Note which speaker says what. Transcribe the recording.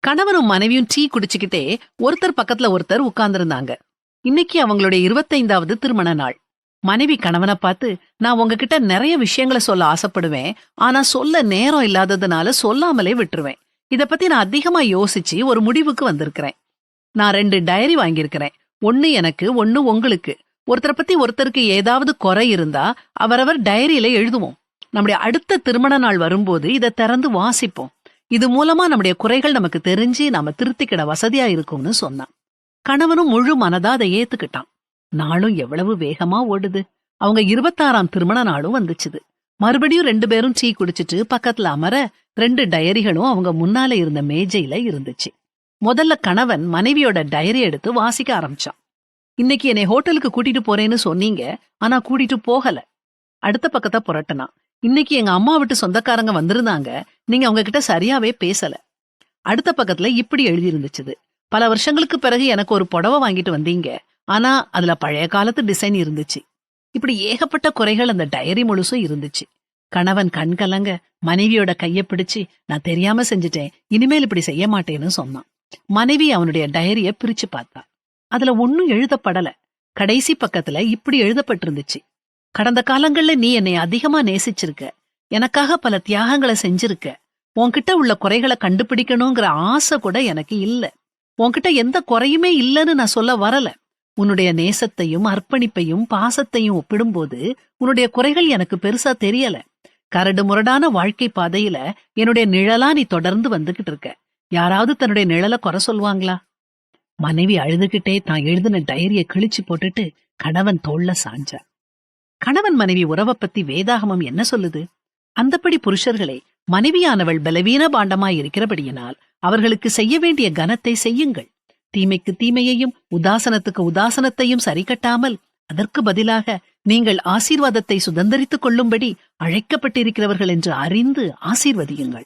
Speaker 1: கணவனும் மனைவியும் டீ குடிச்சுக்கிட்டே ஒருத்தர் பக்கத்துல ஒருத்தர் உட்கார்ந்திருந்தாங்க. இன்னைக்கு அவங்களுடைய 25வது திருமண நாள். மனைவி கணவனை பார்த்து, நான் உங்ககிட்ட நிறைய விஷயங்களை சொல்ல ஆசைப்படுவேன், ஆனா சொல்ல நேரம் இல்லாததுனால சொல்லாமலே விட்டுருவேன். இத பத்தி நான் அதிகமா யோசிச்சு ஒரு முடிவுக்கு வந்திருக்கிறேன். நான் 2 டைரி வாங்கியிருக்கிறேன். ஒன்னு எனக்கு, ஒன்னு உங்களுக்கு. ஒருத்தரை பத்தி ஒருத்தருக்கு ஏதாவது குறை இருந்தா அவரவர் டைரியில எழுதுவோம். நம்முடைய அடுத்த திருமண நாள் வரும்போது இதை திறந்து வாசிப்போம். இது மூலமா நம்முடைய குறைகள் நமக்கு தெரிஞ்சு நாம திருத்திக்கிட வசதியா இருக்கும்னு சொன்னான். கணவனும் முழு மனதா அதை ஏத்துக்கிட்டான். நாளும் எவ்வளவு வேகமா ஓடுது. அவங்க 26ஆம் திருமண நாளும் வந்துச்சுது. மறுபடியும் 2 பேரும் டீ குடிச்சிட்டு பக்கத்துல அமர 2 டைரிகளும் அவங்க முன்னால இருந்த மேஜையில இருந்துச்சு. முதல்ல கணவன் மனைவியோட டைரி எடுத்து வாசிக்க ஆரம்பிச்சான். இன்னைக்கு என்னை ஹோட்டலுக்கு கூட்டிட்டு போறேன்னு சொன்னீங்க, ஆனா கூட்டிட்டு போகல. அடுத்த பக்கத்தை புரட்டினான். இன்னைக்கு எங்க அம்மா விட்டு சொந்தக்காரங்க வந்திருந்தாங்க, நீங்க அவங்க கிட்ட சரியாவே பேசல. அடுத்த பக்கத்துல இப்படி எழுதி இருந்துச்சு, பல வருஷங்களுக்கு பிறகு எனக்கு ஒரு புடவை வாங்கிட்டு வந்தீங்க, ஆனா அதுல பழைய காலத்து டிசைன் இருந்துச்சு. இப்படி ஏகப்பட்ட குறைகள் அந்த டைரி முழுசும் இருந்துச்சு. கணவன் கண் கலங்க மனைவியோட கைய பிடிச்சு, நான் தெரியாம செஞ்சுட்டேன், இனிமேல் இப்படி செய்ய மாட்டேன்னு சொன்னான். மனைவி அவனுடைய டைரிய பிரிச்சு பார்த்தா. அதுல ஒன்னும் எழுதப்படல. கடைசி பக்கத்துல இப்படி எழுதப்பட்டிருந்துச்சு, கடந்த காலங்கள்ல நீ என்னை அதிகமா நேசிச்சிருக்க, எனக்காக பல தியாகங்களை செஞ்சிருக்க, உன்கிட்ட உள்ள குறைகளை கண்டுபிடிக்கணுங்கிற ஆசை கூட எனக்கு இல்ல. உன்கிட்ட எந்த குறையுமே இல்லைன்னு நான் சொல்ல வரல. உன்னுடைய நேசத்தையும் அர்ப்பணிப்பையும் பாசத்தையும் ஒப்பிடும்போது உன்னுடைய குறைகள் எனக்கு பெருசா தெரியல. கரடு முரடான வாழ்க்கை பாதையில என்னுடைய நிழலா நீ தொடர்ந்து வந்துகிட்டு இருக்க. யாராவது தன்னுடைய நிழலை குறை சொல்லுவாங்களா? மனைவி அழுதுகிட்டே தான் எழுதின டைரிய கிழிச்சு போட்டுட்டு கணவன் தோள்ல சாஞ்சா. கணவன் மனைவி உறவை பத்தி வேதாகமம் என்ன சொல்லுது? அந்தப்படி புருஷர்களே, மனைவியானவள் பலவீன பாண்டமாய் இருக்கிறபடியினால் அவர்களுக்கு செய்ய வேண்டிய கனத்தை செய்யுங்கள். தீமைக்கு தீமையையும் உதாசனத்துக்கு உதாசனத்தையும் சரி கட்டாமல் அதற்கு பதிலாக நீங்கள் ஆசீர்வாதத்தை சுதந்தரித்துக் கொள்ளும்படி அழைக்கப்பட்டிருக்கிறவர்கள் என்று அறிந்து ஆசீர்வதியுங்கள்.